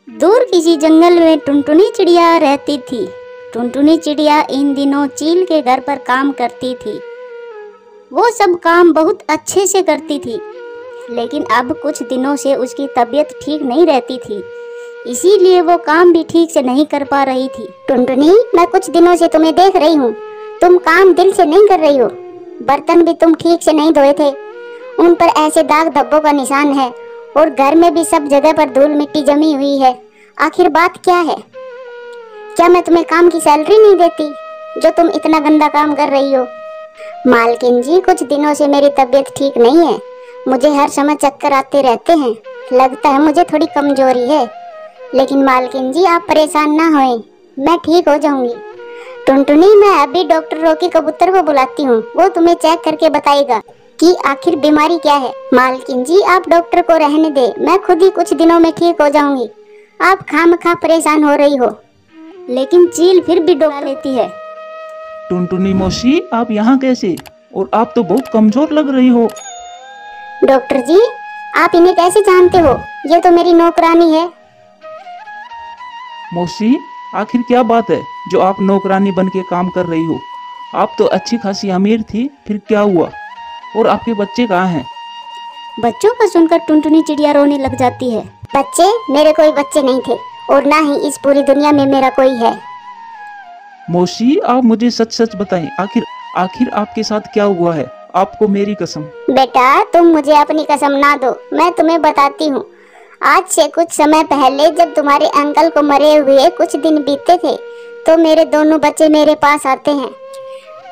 दूर किसी जंगल में टुनटुनी चिड़िया रहती थी। टुनटुनी चिड़िया इन दिनों चील के घर पर काम करती थी। वो सब काम बहुत अच्छे से करती थी, लेकिन अब कुछ दिनों से उसकी तबीयत ठीक नहीं रहती थी, इसीलिए वो काम भी ठीक से नहीं कर पा रही थी। टुनटुनी, मैं कुछ दिनों से तुम्हें देख रही हूँ, तुम काम दिल से नहीं कर रही हो। बर्तन भी तुम ठीक से नहीं धोए थे, उन पर ऐसे दाग धब्बों का निशान है, और घर में भी सब जगह पर धूल मिट्टी जमी हुई है। आखिर बात क्या है? क्या मैं तुम्हें काम की सैलरी नहीं देती जो तुम इतना गंदा काम कर रही हो? मालकिन जी, कुछ दिनों से मेरी तबीयत ठीक नहीं है, मुझे हर समय चक्कर आते रहते हैं, लगता है मुझे थोड़ी कमजोरी है। लेकिन मालकिन जी, आप परेशान ना होएं, मैं ठीक हो जाऊंगी। टुनटुनी, मैं अभी डॉक्टर रॉकी कबूतर को बुलाती हूँ, वो तुम्हें चेक करके बताएगा कि आखिर बीमारी क्या है। मालकिन जी, आप डॉक्टर को रहने दे, मैं खुद ही कुछ दिनों में ठीक हो जाऊंगी, आप खामखा परेशान हो रही हो। लेकिन चील फिर भी डॉक्टर लेती है। टुनटुनी मौसी, आप यहाँ कैसे? और आप तो बहुत कमजोर लग रही हो। डॉक्टर जी, आप इन्हें कैसे जानते हो? ये तो मेरी नौकरानी है। मौसी, आखिर क्या बात है जो आप नौकरानी बन के काम कर रही हो? आप तो अच्छी खासी अमीर थी, फिर क्या हुआ? और आपके बच्चे कहाँ हैं? बच्चों को सुनकर टुनटुनी चिड़िया रोने लग जाती है। बच्चे? मेरे कोई बच्चे नहीं थे, और ना ही इस पूरी दुनिया में मेरा कोई है। मौसी, आप मुझे सच सच बताएं, आखिर आपके साथ क्या हुआ है? आपको मेरी कसम। बेटा, तुम मुझे अपनी कसम ना दो, मैं तुम्हें बताती हूँ। आज से कुछ समय पहले जब तुम्हारे अंकल को मरे हुए कुछ दिन बीते थे, तो मेरे दोनों बच्चे मेरे पास आते हैं।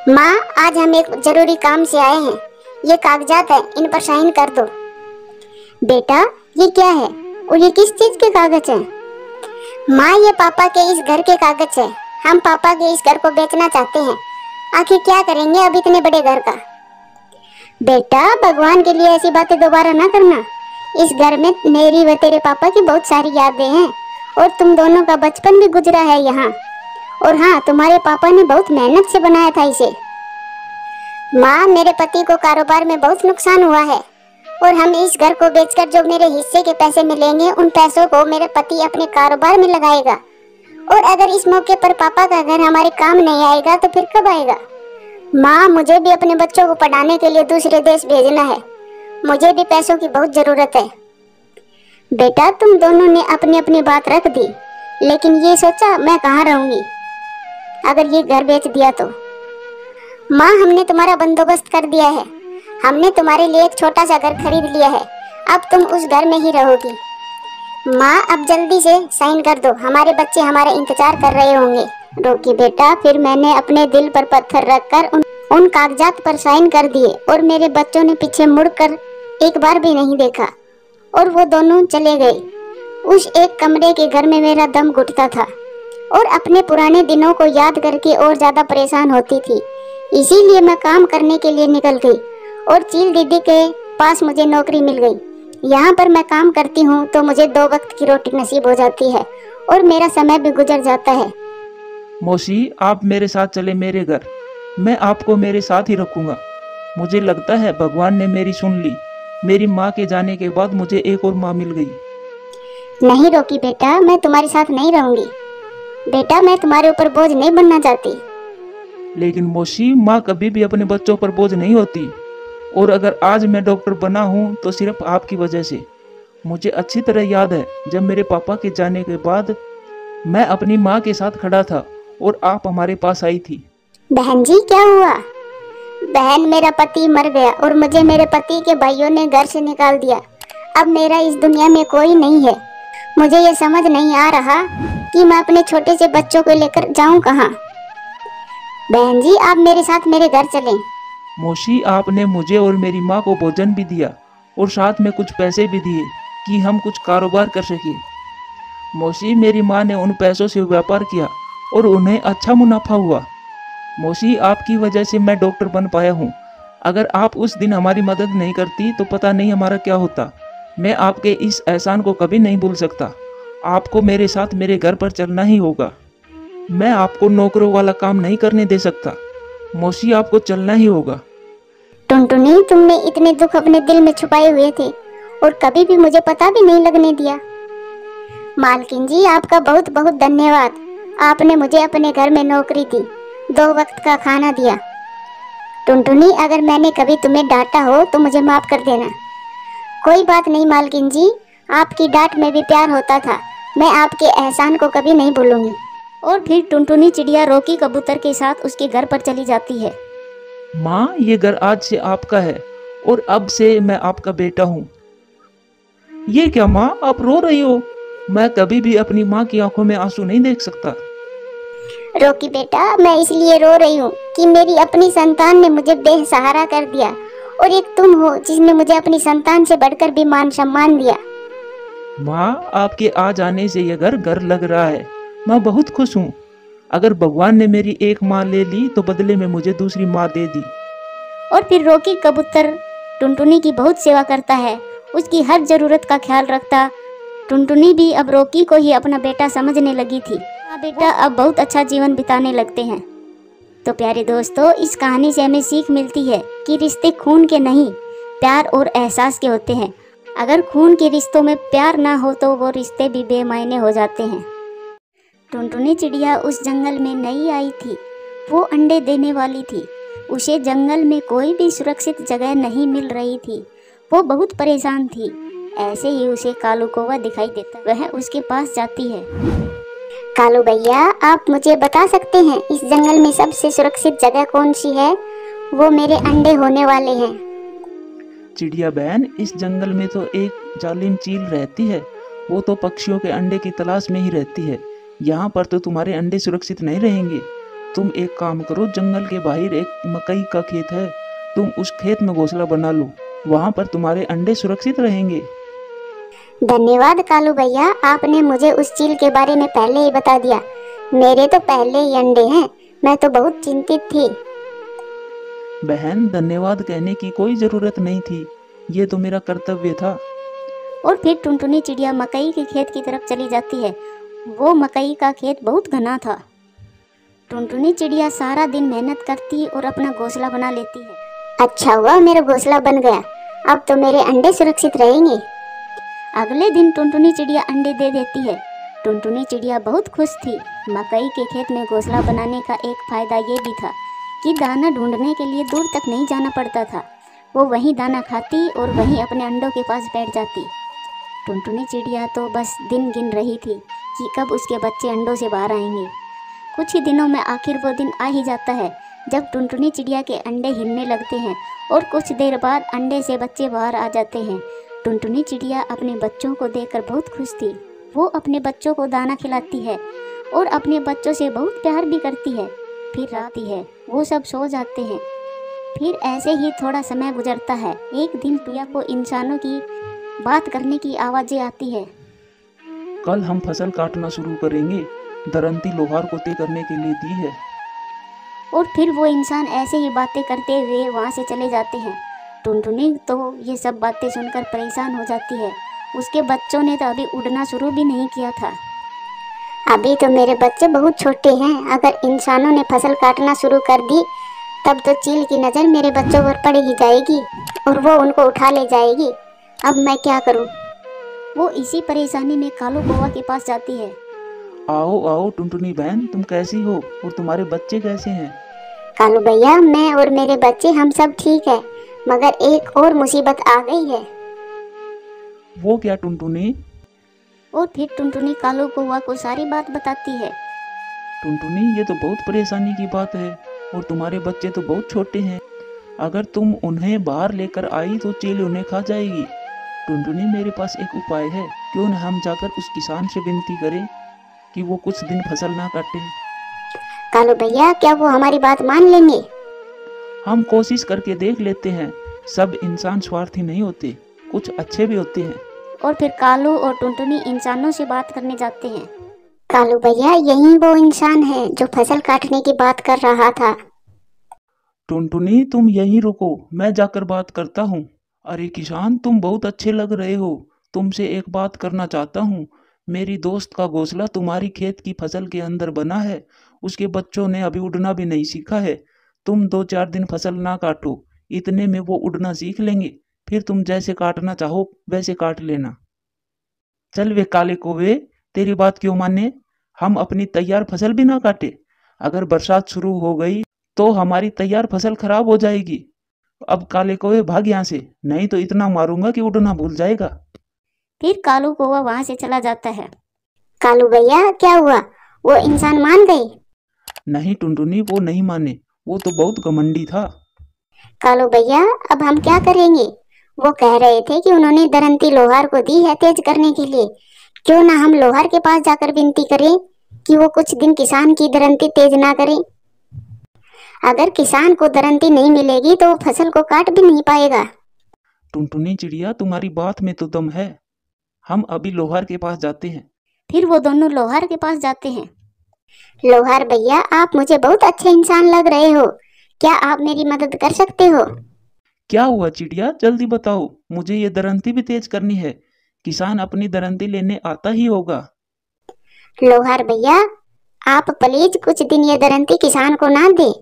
माँ, आज हम एक जरूरी काम से आए हैं, ये कागजात है, इन पर साइन कर दो। बेटा, ये क्या है और ये किस चीज के कागज हैं? माँ, ये पापा के इस घर के कागज है, हम पापा के इस घर को बेचना चाहते हैं। आखिर क्या करेंगे अब इतने बड़े घर का? बेटा, भगवान के लिए ऐसी बातें दोबारा ना करना। इस घर में मेरी व तेरे पापा की बहुत सारी यादें हैं, और तुम दोनों का बचपन भी गुजरा है यहाँ। और हाँ, तुम्हारे पापा ने बहुत मेहनत से बनाया था इसे। माँ, मेरे पति को कारोबार में बहुत नुकसान हुआ है, और हम इस घर को बेचकर जो मेरे हिस्से के पैसे मिलेंगे, उन पैसों को मेरे पति अपने कारोबार में लगाएगा। और अगर इस मौके पर पापा का घर हमारे काम नहीं आएगा तो फिर कब आएगा? माँ, मुझे भी अपने बच्चों को पढ़ाने के लिए दूसरे देश भेजना है, मुझे भी पैसों की बहुत जरूरत है। बेटा, तुम दोनों ने अपनी अपनी बात रख दी, लेकिन ये सोचा मैं कहाँ रहूंगी अगर ये घर बेच दिया तो? माँ, हमने तुम्हारा बंदोबस्त कर दिया है, हमने तुम्हारे लिए एक छोटा सा घर खरीद लिया है, अब तुम उस घर में ही रहोगी। माँ, अब जल्दी से साइन कर दो, हमारे बच्चे हमारे इंतजार कर रहे होंगे। रोकी बेटा, फिर मैंने अपने दिल पर पत्थर रखकर उन कागजात पर साइन कर दिए, और मेरे बच्चों ने पीछे मुड़कर एक बार भी नहीं देखा, और वो दोनों चले गए। उस एक कमरे के घर में मेरा दम घुटता था, और अपने पुराने दिनों को याद करके और ज्यादा परेशान होती थी। इसीलिए मैं काम करने के लिए निकल गई, और चील दीदी के पास मुझे नौकरी मिल गई। यहाँ पर मैं काम करती हूँ तो मुझे 2 वक्त की रोटी नसीब हो जाती है, और मेरा समय भी गुजर जाता है। मौसी, आप मेरे साथ चले मेरे घर, मैं आपको मेरे साथ ही रखूंगा। मुझे लगता है भगवान ने मेरी सुन ली। मेरी माँ के जाने के बाद मुझे एक और माँ मिल गई। नहीं रोकी बेटा, मैं तुम्हारे साथ नहीं रहूंगी। बेटा, मैं तुम्हारे ऊपर बोझ नहीं बनना चाहती। लेकिन मौसी, माँ कभी भी अपने बच्चों पर बोझ नहीं होती, और अगर आज मैं डॉक्टर बना हूँ तो सिर्फ आपकी वजह से। मुझे अच्छी तरह याद है जब मेरे पापा के जाने के बाद मैं अपनी माँ के साथ खड़ा था और आप हमारे पास आई थी। बहन जी, क्या हुआ? बहन, मेरा पति मर गया और मुझे मेरे पति के भाइयों ने घर से निकाल दिया। अब मेरा इस दुनिया में कोई नहीं है। मुझे ये समझ नहीं आ रहा कि मैं अपने छोटे से बच्चों को लेकर जाऊं कहां। बहन जी, आप मेरे साथ मेरे घर चलें। मौसी, आपने मुझे और मेरी माँ को भोजन भी दिया, और साथ में कुछ पैसे भी दिए कि हम कुछ कारोबार कर सके। मौसी, मेरी माँ ने उन पैसों से व्यापार किया और उन्हें अच्छा मुनाफा हुआ। मौसी, आपकी वजह से मैं डॉक्टर बन पाया हूँ। अगर आप उस दिन हमारी मदद नहीं करती तो पता नहीं हमारा क्या होता। मैं आपके इस एहसान को कभी नहीं भूल सकता। आपको मेरे साथ मेरे घर पर चलना ही होगा। मैं आपको नौकरों वाला काम नहीं करने दे सकता। मौसी, आपको चलना ही होगा। टुनटुनी, तुमने इतने दुख अपने दिल में छुपाए हुए थे, और कभी भी मुझे पता भी नहीं लगने दिया। मालकिन जी, आपका बहुत बहुत धन्यवाद। आपने मुझे अपने घर में नौकरी दी, 2 वक्त का खाना दिया। टुनटुनी, अगर मैंने कभी तुम्हें डांटा हो तो मुझे माफ कर देना। कोई बात नहीं मालकिन जी, आपकी डांट में भी प्यार होता था। मैं आपके एहसान को कभी नहीं भूलूंगी। और फिर टुनटुनी चिड़िया रॉकी कबूतर के साथ उसके घर पर चली जाती है। माँ, ये घर आज से आपका है और अब से मैं आपका बेटा हूँ। ये क्या माँ, आप रो रही हो? मैं कभी भी अपनी माँ की आंखों में आंसू नहीं देख सकता। रॉकी बेटा, मैं इसलिए रो रही हूँ कि मेरी अपनी संतान ने मुझे बेसहारा कर दिया, और एक तुम हो जिसने मुझे अपनी संतान से बढ़कर भी मान सम्मान दिया। माँ, आपके आ जाने से यह घर घर लग रहा है। मैं बहुत खुश हूँ। अगर भगवान ने मेरी एक माँ ले ली तो बदले में मुझे दूसरी माँ दे दी। और फिर रॉकी कबूतर टुनटुनी की बहुत सेवा करता है, उसकी हर जरूरत का ख्याल रखता। टुनटुनी भी अब रॉकी को ही अपना बेटा समझने लगी थी। हाँ बेटा अब बहुत अच्छा जीवन बिताने लगते हैं। तो प्यारे दोस्तों, इस कहानी से हमें सीख मिलती है कि रिश्ते खून के नहीं, प्यार और एहसास के होते हैं। अगर खून के रिश्तों में प्यार ना हो तो वो रिश्ते भी बेमायने हो जाते हैं। टुनटुनी चिड़िया उस जंगल में नई आई थी, वो अंडे देने वाली थी। उसे जंगल में कोई भी सुरक्षित जगह नहीं मिल रही थी, वो बहुत परेशान थी। ऐसे ही उसे कालू कौवा दिखाई देता, वह उसके पास जाती है। कालू भैया, आप मुझे बता सकते हैं इस जंगल में सबसे सुरक्षित जगह कौन सी है? वो मेरे अंडे होने वाले हैं। चिड़िया बहन, इस जंगल में तो एक जालिम चील रहती है। वो तो पक्षियों के अंडे की तलाश में ही रहती है। यहाँ पर तो तुम्हारे अंडे सुरक्षित नहीं रहेंगे। तुम एक काम करो, जंगल के बाहर एक मकई का खेत है, तुम उस खेत में घोंसला बना लो। वहाँ पर तुम्हारे अंडे सुरक्षित रहेंगे। धन्यवाद कालू भैया, आपने मुझे उस चील के बारे में पहले ही बता दिया। मेरे तो पहले ही अंडे हैं, मैं तो बहुत चिंतित थी। बहन, धन्यवाद कहने की कोई जरूरत नहीं थी, ये तो मेरा कर्तव्य था। और फिर टुनटुनी चिड़िया मकई के खेत की तरफ चली जाती है। वो मकई का खेत बहुत घना था। टुनटुनी चिड़िया सारा दिन मेहनत करती और अपना घोंसला बना लेती है। अच्छा हुआ मेरा घोंसला बन गया, अब तो मेरे अंडे सुरक्षित रहेंगे। अगले दिन टुनटुनी चिड़िया अंडे दे देती है। टुनटुनी चिड़िया बहुत खुश थी। मकई के खेत में घोंसला बनाने का एक फायदा ये भी था कि दाना ढूंढने के लिए दूर तक नहीं जाना पड़ता था। वो वहीं दाना खाती और वहीं अपने अंडों के पास बैठ जाती। टुनटुनी चिड़िया तो बस दिन गिन रही थी कि कब उसके बच्चे अंडों से बाहर आएंगे। कुछ ही दिनों में आखिर वो दिन आ ही जाता है जब टुनटुनी चिड़िया के अंडे हिलने लगते हैं और कुछ देर बाद अंडे से बच्चे बाहर आ जाते हैं। टुनटुनी चिड़िया अपने बच्चों को देखकर बहुत खुश थी। वो अपने बच्चों को दाना खिलाती है और अपने बच्चों से बहुत प्यार भी करती है। फिर रात ही है, वो सब सो जाते हैं। फिर ऐसे ही थोड़ा समय गुजरता है। एक दिन टुया को इंसानों की बात करने की आवाज़ें आती है। कल हम फसल काटना शुरू करेंगे, दरंती लोहार को तय करने के लिए दी है। और फिर वो इंसान ऐसे ही बातें करते हुए वहाँ से चले जाते हैं। टुनटुनी तो ये सब बातें सुनकर परेशान हो जाती है। उसके बच्चों ने तो अभी उड़ना शुरू भी नहीं किया था। अभी तो मेरे बच्चे बहुत छोटे हैं, अगर इंसानों ने फसल काटना शुरू कर दी तब तो चील की नज़र मेरे बच्चों पर पड़ ही जाएगी और वो उनको उठा ले जाएगी। अब मैं क्या करूं? वो इसी परेशानी में कालू कौवा के पास जाती है। आओ आओ टुनटुनी बहन, तुम कैसी हो और तुम्हारे बच्चे कैसे हैं? कालू भैया, मैं और मेरे बच्चे हम सब ठीक है, मगर एक और मुसीबत आ गई है। वो क्या टुनटुनी? और फिर टुनटुनी कालू कौवा को सारी बात बताती है। टुनटुनी, ये तो बहुत परेशानी की बात है और तुम्हारे बच्चे तो बहुत छोटे हैं। अगर तुम उन्हें बाहर लेकर आई तो चील उन्हें खा जाएगी। टुनटुनी, मेरे पास एक उपाय है, क्यों न हम जाकर उस किसान से विनती करें कि वो कुछ दिन फसल ना काटे। कालू भैया, क्या वो हमारी बात मान लेंगे? हम कोशिश करके देख लेते हैं। सब इंसान स्वार्थी नहीं होते, कुछ अच्छे भी होते हैं। और फिर कालू और टुनटुनी इंसानों से बात करने जाते हैं। कालू भैया, यही वो इंसान है जो फसल काटने की बात कर रहा था। टुनटुनी, तुम यहीं रुको, मैं जाकर बात करता हूँ। अरे किसान, तुम बहुत अच्छे लग रहे हो। तुमसे एक बात करना चाहता हूँ। मेरी दोस्त का घोंसला तुम्हारी खेत की फसल के अंदर बना है। उसके बच्चों ने अभी उड़ना भी नहीं सीखा है। तुम 2-4 दिन फसल ना काटो, इतने में वो उड़ना सीख लेंगे। फिर तुम जैसे काटना चाहो वैसे काट लेना। चल वे काले कौवे, तेरी बात क्यों माने? हम अपनी तैयार फसल भी ना काटे? अगर बरसात शुरू हो गई तो हमारी तैयार फसल खराब हो जाएगी। अब काले कौवे भाग यहाँ से, नहीं तो इतना मारूंगा कि उड़ना भूल जाएगा। फिर कालू कौवा वहां से चला जाता है। कालू भैया क्या हुआ, वो इंसान मान गए? नहीं टुनटुनी, वो नहीं माने, वो तो बहुत घमंडी था। कालू भैया अब हम क्या करेंगे? वो कह रहे थे कि उन्होंने दरंती लोहार को दी है तेज करने के लिए। क्यों ना हम लोहार के पास जाकर विनती करें कि वो कुछ दिन किसान की दरंती तेज ना करें। अगर किसान को दरंती नहीं मिलेगी तो वो फसल को काट भी नहीं पाएगा। टुनटुनी चिड़िया, तुम्हारी बात में तो दम है। हम अभी लोहार के पास जाते हैं। फिर वो दोनों लोहार के पास जाते हैं। लोहार भैया आप मुझे बहुत अच्छे इंसान लग रहे हो, क्या आप मेरी मदद कर सकते हो? क्या हुआ चिड़िया, जल्दी बताओ, मुझे ये दरंती भी तेज करनी है। किसान अपनी दरंती लेने आता ही होगा। लोहार भैया आप प्लीज कुछ दिन ये दरंती किसान को ना दे।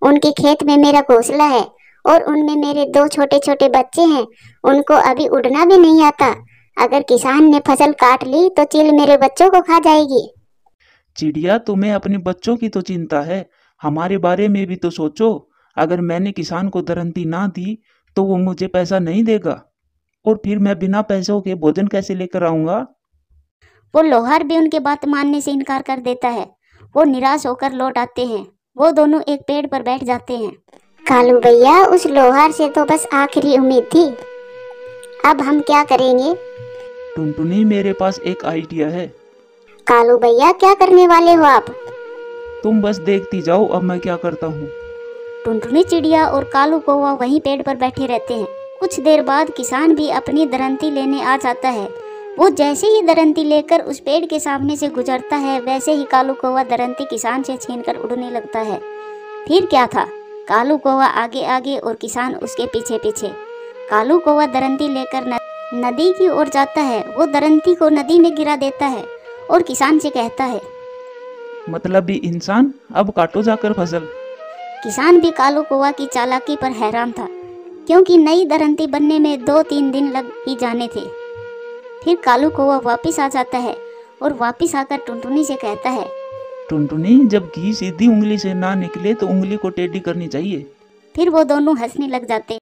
उनके खेत में मेरा घोंसला है और उनमें मेरे 2 छोटे छोटे बच्चे हैं, उनको अभी उड़ना भी नहीं आता। अगर किसान ने फसल काट ली तो चील मेरे बच्चों को खा जाएगी। चिड़िया, तुम्हें अपने बच्चों की तो चिंता है, हमारे बारे में भी तो सोचो। अगर मैंने किसान को दरंती ना दी तो वो मुझे पैसा नहीं देगा, और फिर मैं बिना पैसों के भोजन कैसे लेकर आऊंगा? वो लोहार भी उनके बात मानने से इनकार कर देता है। वो निराश होकर लौट आते हैं। वो दोनों एक पेड़ पर बैठ जाते हैं। कालू भैया उस लोहार से तो बस आखिरी उम्मीद थी, अब हम क्या करेंगे? टुनटुनी, मेरे पास एक आइडिया है। कालू भैया क्या करने वाले हो आप? तुम बस देखती जाओ अब मैं क्या करता हूँ। टुनटुनी चिड़िया और कालू कौवा वहीं पेड़ पर बैठे रहते हैं। कुछ देर बाद किसान भी अपनी दरंती लेने आ जाता है। वो जैसे ही दरंती लेकर उस पेड़ के सामने से गुजरता है, वैसे ही कालू कौवा दरंती किसान से छीनकर उड़ने लगता है। फिर क्या था, कालू कौवा आगे आगे और किसान उसके पीछे पीछे। कालू कौवा दरंती लेकर नदी की ओर जाता है। वो दरंती को नदी में गिरा देता है और किसान से कहता है, मतलब भी इंसान, अब काटो जाकर फसल। किसान भी कालू कौवा की चालाकी पर हैरान था, क्योंकि नई दरंती बनने में 2-3 दिन लग ही जाने थे। फिर कालू कौवा वापिस आ जाता है और वापिस आकर टुनटुनी से कहता है, टुनटुनी, जब घी सीधी उंगली से ना निकले तो उंगली को टेढ़ी करनी चाहिए। फिर वो दोनों हंसने लग जाते।